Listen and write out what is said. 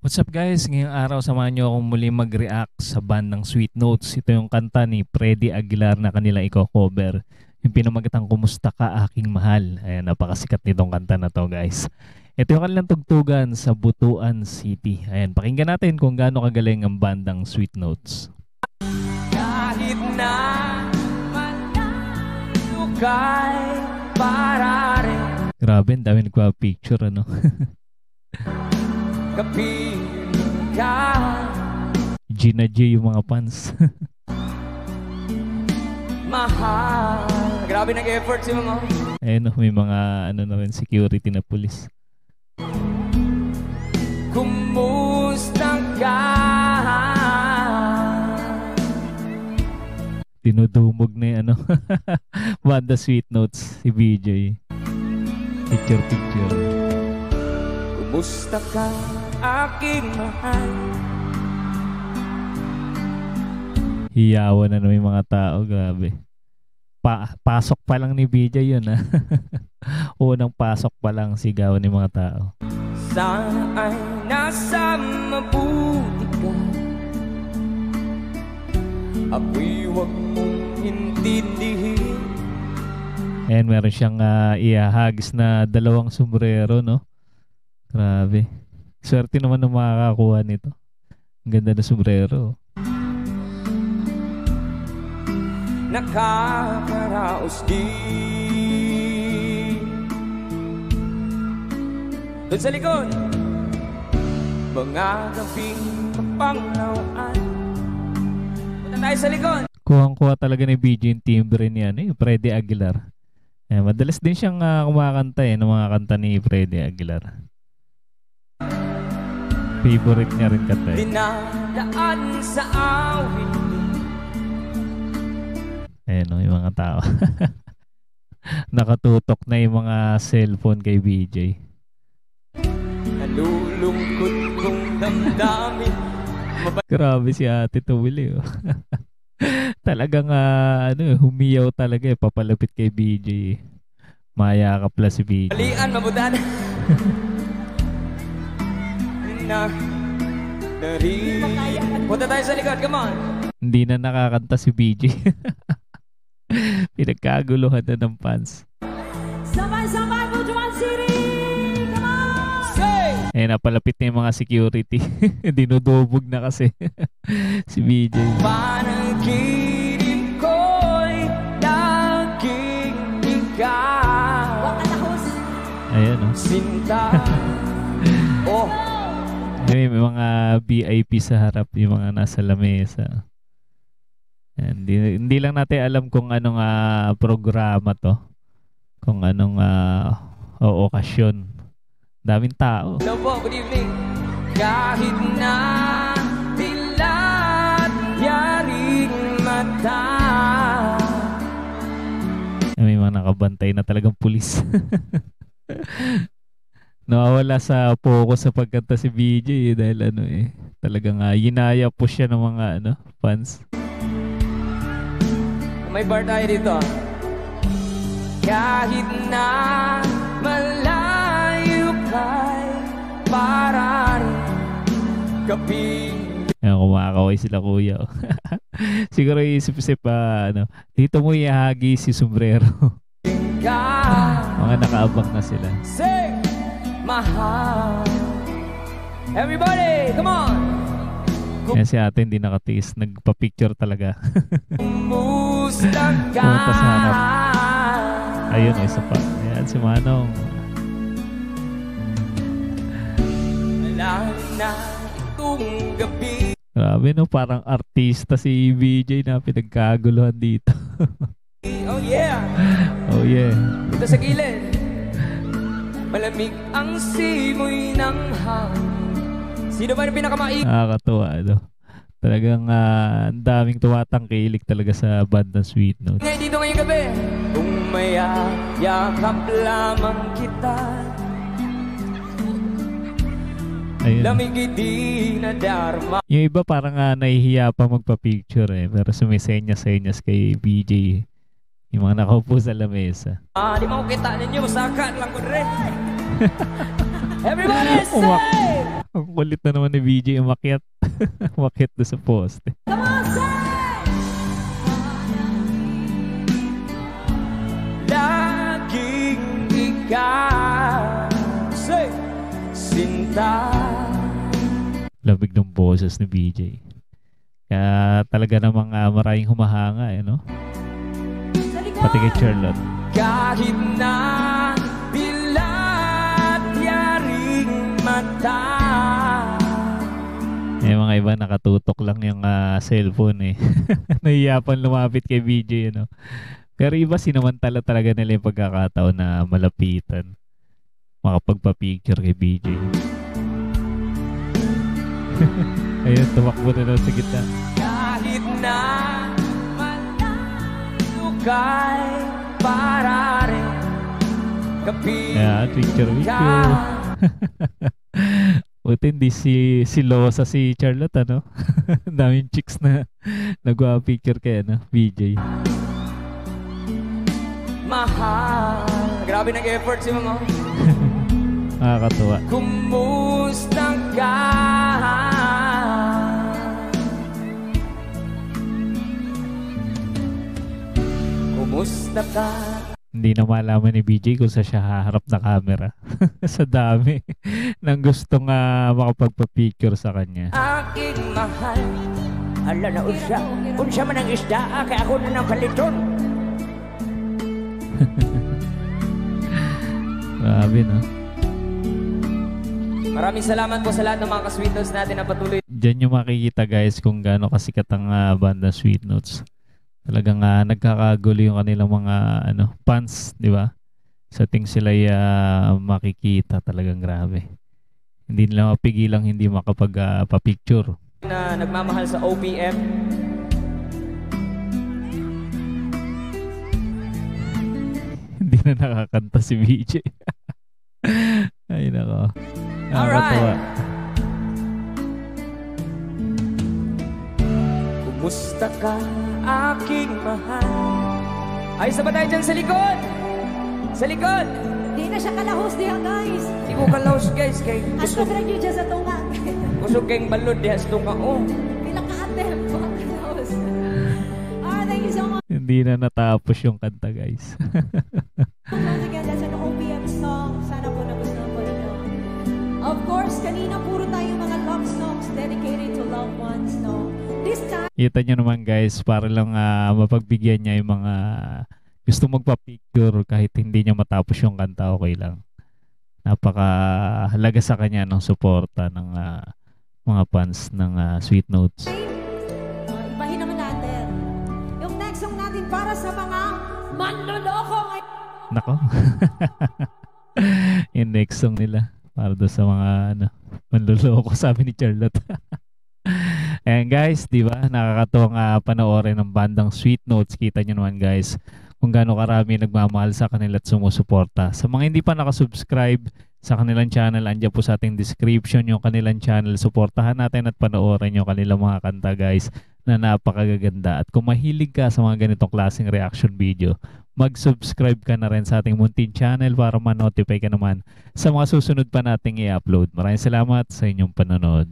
What's up guys? Ngayong araw samahan nyo akong muli mag-react sa bandang Sweet Notes. Ito yung kanta ni Freddy Aguilar na kanilang i-cover. Yung pinamagatang Kumusta Ka Aking Mahal. Ayan, napakasikat nitong kanta na to guys. Ito yung kanilang tugtugan sa Butuan City. Ayan, pakinggan natin kung gaano kagaling ang bandang Sweet Notes. Kahit na malayo kay para rin Grabe, ang dami nagpa-picture ano. kapiling ka. Gina J yung mga fans. Mahal. Grabe nag-effort si mama. Ayun, may mga ano na rin, security na police. Kumusta ka? Dinudumog na yung ano. Banda Sweet Notes si BJ. Picture. Kumusta ka, aking mahal? Hiyawan na naman yung mga tao, grabe. Pasok pa lang ni BJ yun ha. Unang pasok pa lang sigawan ng mga tao. Sana ay nasa mabuti ka. Ako'y huwag mong intindihin. Ayan, meron siyang ihahagis na dalawang sombrero, no? Grabe. Swerte naman ng makakakuha nito. Ang ganda na sombrero. Nakakaraos din. Doon sa likod, mga gabing kapanglawaan. Punta tayo sa likod. Kuhang-kuha talaga ni BJ yung timbre niya, ano, yung Freddy Aguilar. Ayan, madalas din siyang kumakanta ng mga kanta ni Freddy Aguilar. Favorite niya rin kanta eh. Dinadaan sa awit. Ayan o, yung mga tao. Nakatutok na yung mga cellphone kay BJ. Nalulungkot kong damdamin. Grabe si Ate Tuwili oh. Talagang humiyaw talaga eh, papalapit kay BJ. Mayakap lang si BJ. Balian, mabutan. Punta tayo sa likod, come on. Hindi na nakakanta si BJ. Pinagkaguluhan na ng fans. Sabay-sabay, Butuan City! Come on! Say! Eh, napalapit na yung mga security. Dinudubog na kasi si BJ. Panaginip ko'y laging ikaw. Ayan oh. Sinta. Oh. May mga VIP sa harap, yung mga nasa lamesa. Hindi lang natin alam kung anong programa to. Kung anong okasyon. Daming tao. Hello po, good evening. Kahit na dilat yaring mata. May mga nakabantay na talagang pulis. Nawawala sa focus sa pagkanta si BJ dahil talagang yinaya po siya ng mga fans. May bar tayo dito. Kahit na malayo kay para rin kapiling. Ayan, kumakaway sila kuya. Siguro isip-isip dito mo ihagi si sombrero. Mga nakaabang na sila. Say, mahal. Everybody, come on. Kaya si ate hindi nakatiis. Nagpa-picture talaga. Kumusta ka? Pumunta sa harap. Ayun, isa pa. Ayan, si Manong. Alam na itong gabi. Grabe no, parang artista si BJ na pinagkaguluhan dito. Oh yeah. Oh yeah. Dito sa gilid. Malamig ang simoy ng hangin. Sino ba yung pinakamaig? Nakakatuwa, Talagang ang daming tumatangkilik talaga sa bandang Sweet Notes. Ngayon dito ngayong gabi. Kung yakap lamang kita. Ayun. Lamig di na darma. Yung iba parang nahihiya pa magpa-picture pero sumisenyas-senyas kay BJ. Yung mga nakaupo sa lamesa. Di mo kita ninyo, masakan lang ko rin. Everybody say! Ang kulit na naman ni BJ umakyat. Umakyat na sa poste. Laging ikaw, say, sinta. Lamig ng boses ni BJ. Kaya talaga namang maraming humahanga, no? Pati kay Charlotte. Kahit na dilat yaring mata. Yung mga iba nakatutok lang yung cellphone eh. Nahiya pang lumapit kay BJ, no? Pero iba sinamantala talaga nila yung pagkakataon na malapitan. Makapagpa-picture kay BJ. Ayun, tumakbo na daw sa gitna. Kahit na malayo kay para rin kapit Ayan, picture. Buti hindi si Losa si Charlotte, ano? Daming chicks na nagwa-picture kay BJ. Mahal. Grabe nag-effort si Mama. Nakakatuwa. Kumusta ka? Kumusta ka? Hindi na malaman ni BJ kung sa siya haharap na camera. Sa dami nang gustong makapagpa-picture sa kanya. Aking mahal. Hala na unsa man ang isda kay ako na ng kaliton. Grabe, no? Maraming salamat po sa lahat ng mga ka-Sweet Notes natin na patuloy. Diyan yung makikita guys kung gaano kasikat ang banda Sweet Notes. Talagang nagkakagulo yung kanilang mga fans, di ba? Sa ting sila makikita, talagang grabe. Hindi nila mapigilang hindi makapag-picture. Na nagmamahal sa OPM. Hindi na nakakanta si BJ. Ay nako. Nakakatawa. Kumusta ka, aking mahal? Ay, sabay tayo dyan sa likod! Sa likod! Di na siya kalahos diha, guys. Di ko kalahos, guys. Kay At pagkarag nyo dyan sa tunga. kusog kayong balod diha sa tunga. Oh. Pila ka-atem. Baka kalahos. Thank you so much. Hindi na natapos yung kanta guys. Once again, that's an OPM song. Sana po nagustuhan po ninyo. Of course, kanina puro tayo mga love songs dedicated to loved ones, no? This time, Kita nyo naman guys, para lang mapagbigyan niya yung mga gusto magpa-picture kahit hindi niya matapos yung kanta, okay lang. Napakahalaga sa kanya ng suporta ng mga fans ng Sweet Notes. ibahin naman natin. Yung next song natin para sa mga manloloko ngayon. Nako. Yung next song nila para doon sa mga manloloko, sabi ni Charlotte. Ayan guys, di ba? Nakakatuwang panoorin ng bandang Sweet Notes. Kita nyo naman guys kung gaano karami nagmamahal sa kanila at sumusuporta. Sa mga hindi pa nakasubscribe sa kanilang channel, andyan po sa ating description yung kanilang channel. Suportahan natin at panoorin yung kanilang mga kanta guys na napakagaganda. At kung mahilig ka sa mga ganitong klaseng reaction video, mag-subscribe ka na rin sa ating munting channel para ma-notify ka naman sa mga susunod pa nating i-upload. Maraming salamat sa inyong panonood.